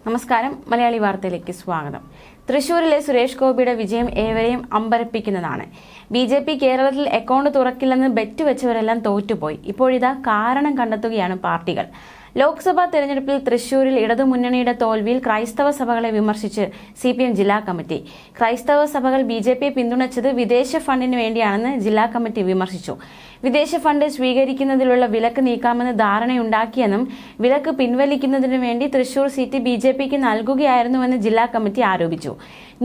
നമസ്കാരം, മലയാളി വാർത്തയിലേക്ക് സ്വാഗതം. തൃശൂരിലെ സുരേഷ് ഗോപിയുടെ വിജയം ഏവരെയും അമ്പരപ്പിക്കുന്നതാണ്. ബി.ജെ.പി. കേരളത്തിൽ അക്കൗണ്ട് തുറക്കില്ലെന്ന് ബെറ്റ് വെച്ചവരെല്ലാം തോറ്റുപോയി. ഇപ്പോഴിതാ കാരണം കണ്ടെത്തുകയാണ് പാർട്ടികൾ. ലോക്സഭാ തെരഞ്ഞെടുപ്പിൽ തൃശൂരിൽ ഇടതുമുന്നണിയുടെ തോൽവിയിൽ ക്രൈസ്തവ സഭകളെ വിമർശിച്ച് CPM ജില്ലാ കമ്മിറ്റി. ക്രൈസ്തവ സഭകൾ ബി.ജെ.പിയെ പിന്തുണച്ചത് വിദേശ ഫണ്ടിന് വേണ്ടിയാണെന്ന് ജില്ലാ കമ്മിറ്റി വിമർശിച്ചു. വിദേശ ഫണ്ട് സ്വീകരിക്കുന്നതിലുള്ള വിലക്ക് നീക്കാമെന്ന് ധാരണയുണ്ടാക്കിയെന്നും വിലക്ക് പിൻവലിക്കുന്നതിനു വേണ്ടി തൃശൂർ സീറ്റ് ബി.ജെ.പിക്ക് നൽകുകയായിരുന്നുവെന്ന് ജില്ലാ കമ്മിറ്റി ആരോപിച്ചു.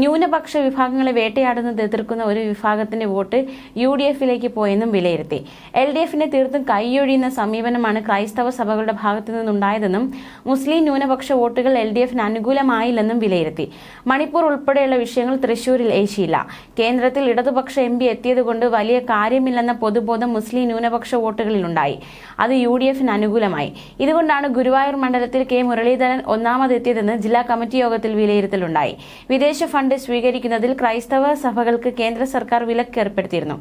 ന്യൂനപക്ഷ വിഭാഗങ്ങളെ വേട്ടയാടുന്നത് എതിർക്കുന്ന ഒരു വിഭാഗത്തിന്റെ വോട്ട് UDF-ലേക്ക് പോയെന്നും വിലയിരുത്തി. LDF-നെ തീർത്തും കൈയൊഴിയുന്ന സമീപനമാണ് ക്രൈസ്തവ സഭകളുടെ ഭാഗത്തു നിന്നുണ്ടായതെന്നും മുസ്ലിം ന്യൂനപക്ഷ വോട്ടുകൾ LDF-ന് അനുകൂലമായില്ലെന്നും വിലയിരുത്തി. മണിപ്പൂർ ഉൾപ്പെടെയുള്ള വിഷയങ്ങൾ തൃശൂരിൽ ഏശിയില്ല. കേന്ദ്രത്തിൽ ഇടതുപക്ഷ MP എത്തിയതുകൊണ്ട് വലിയ കാര്യമില്ലെന്ന പൊതുബോധം മുസ്ലിം ന്യൂനപക്ഷ വോട്ടുകളിലുണ്ടായി. അത് UDF-ന് അനുകൂലമായി. ഇതുകൊണ്ടാണ് ഗുരുവായൂർ മണ്ഡലത്തിൽ K. മുരളീധരൻ ഒന്നാമതെത്തിയതെന്ന് ജില്ലാ കമ്മിറ്റി യോഗത്തിൽ വിലയിരുത്തലുണ്ടായി. വിദേശ ഫണ്ട് സ്വീകരിക്കുന്നതിൽ ക്രൈസ്തവ സഭകൾക്ക് കേന്ദ്ര സർക്കാർ വിലക്ക് ഏർപ്പെടുത്തിയിരുന്നു.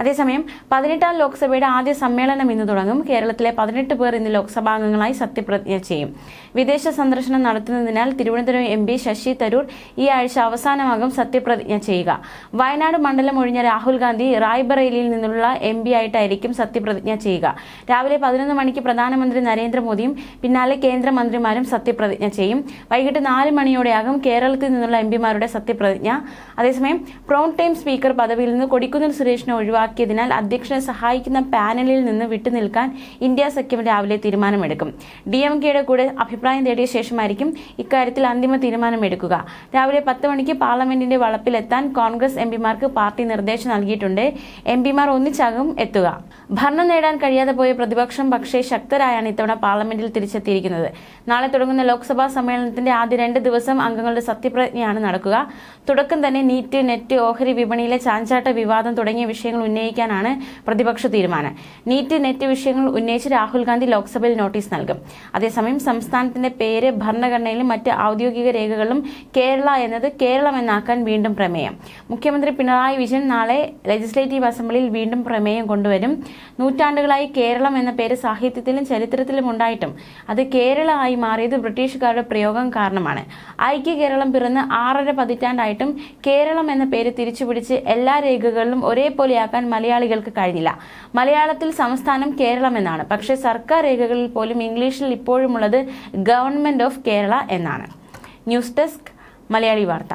അതേസമയം 18ാം ലോക്സഭയുടെ ആദ്യ സമ്മേളനം ഇന്ന് തുടങ്ങും. കേരളത്തിലെ 18 പേർ ഇന്ന് ലോക്സഭാംഗങ്ങളായി സത്യപ്രതിജ്ഞ ചെയ്യും. വിദേശ സന്ദർശനം നടത്തുന്നതിനാൽ തിരുവനന്തപുരം MP ശശി തരൂർ ഈ ആഴ്ച അവസാനമാകും സത്യപ്രതിജ്ഞ ചെയ്യുക. വയനാട് മണ്ഡലം ഒഴിഞ്ഞ രാഹുൽ ഗാന്ധി റായ്ബറേലിയിൽ നിന്നുള്ള MP ആയിട്ടായിരിക്കും സത്യപ്രതിജ്ഞ ചെയ്യുക. രാവിലെ 11 മണിക്ക് പ്രധാനമന്ത്രി നരേന്ദ്രമോദിയും പിന്നാലെ കേന്ദ്രമന്ത്രിമാരും സത്യപ്രതിജ്ഞ ചെയ്യും. വൈകിട്ട് 4 മണിയോടെയാകും കേരളത്തിൽ നിന്നുള്ള MP-മാരുടെ സത്യപ്രതിജ്ഞ. അതേസമയം പ്രോൺ ടൈം സ്പീക്കർ പദവിയിൽ നിന്ന് കൊടിക്കുന്നിൽ സുരേഷിനെ ഒഴിവാക്കിയതിനാൽ അധ്യക്ഷനെ സഹായിക്കുന്ന പാനലിൽ നിന്ന് വിട്ടുനിൽക്കാൻ ഇന്ത്യ സഖ്യം രാവിലെ തീരുമാനമെടുക്കും. DMK-യുടെ കൂടെ അഭിപ്രായം തേടിയ ശേഷമായിരിക്കും ഇക്കാര്യത്തിൽ അന്തിമ തീരുമാനമെടുക്കുക. രാവിലെ 10 മണിക്ക് പാർലമെന്റിന്റെ വളപ്പിലെത്താൻ കോൺഗ്രസ് MP-മാർക്ക് പാർട്ടി നിർദ്ദേശം നൽകിയിട്ടുണ്ട്. MP-മാർ ഒന്നിച്ചാകും എത്തുക. ഭരണം നേടാൻ കഴിയാതെ പോയ പ്രതിപക്ഷം പക്ഷേ ശക്തരായാണ് ഇത്തവണ പാർലമെന്റിൽ തിരിച്ചെത്തിയിരിക്കുന്നത്. നാളെ തുടങ്ങുന്ന ലോക്സഭാ സമ്മേളനത്തിന്റെ ആദ്യ 2 ദിവസം അംഗങ്ങളുടെ സത്യപ്രതിജ്ഞയാണ് നടക്കുക. തുടക്കം തന്നെ നീറ്റ്, നെറ്റ്, ഓഹരി വിപണിയിലെ ചാഞ്ചാട്ട വിവാദം തുടങ്ങിയ വിഷയങ്ങൾ ഉന്നയിക്കാനാണ് പ്രതിപക്ഷ തീരുമാനം. നീറ്റ്, നെറ്റ് വിഷയങ്ങൾ ഉന്നയിച്ച് രാഹുൽ ഗാന്ധി ലോക്സഭയിൽ നോട്ടീസ് നൽകും. അതേസമയം സംസ്ഥാനത്തിന്റെ പേര് ഭരണഘടനയിലും മറ്റ് ഔദ്യോഗിക രേഖകളിലും കേരള എന്നത് കേരളം എന്നാക്കാൻ വീണ്ടും പ്രമേയം. മുഖ്യമന്ത്രി പിണറായി വിജയൻ നാളെ ലെജിസ്ലേറ്റീവ് അസംബ്ലിയിൽ വീണ്ടും പ്രമേയം കൊണ്ടുവരും. നൂറ്റാണ്ടുകളായി കേരളം എന്ന പേര് സാഹിത്യത്തിലും ചരിത്രത്തിലും ഉണ്ടായിട്ടും അത് കേരള ആയി മാറിയത് ബ്രിട്ടീഷുകാരുടെ പ്രയോഗം കാരണമാണ്. ഐക്യ കേരളം പിറന്ന് 6.5 പതിറ്റാണ്ടായിട്ടും കേരളം എന്ന പേര് തിരിച്ചുപിടിച്ച് എല്ലാ രേഖകളിലും ഒരേപോലെയാക്കാൻ മലയാളികൾക്ക് കഴിഞ്ഞില്ല. മലയാളത്തിൽ സംസ്ഥാനം കേരളം എന്നാണ്. പക്ഷേ സർക്കാർ രേഖകളിൽ പോലും ഇംഗ്ലീഷിൽ ഇപ്പോഴുമുള്ളത് ഗവൺമെന്റ് ഓഫ് കേരള എന്നാണ്. ന്യൂസ് ഡെസ്ക്, മലയാളി വാർത്ത.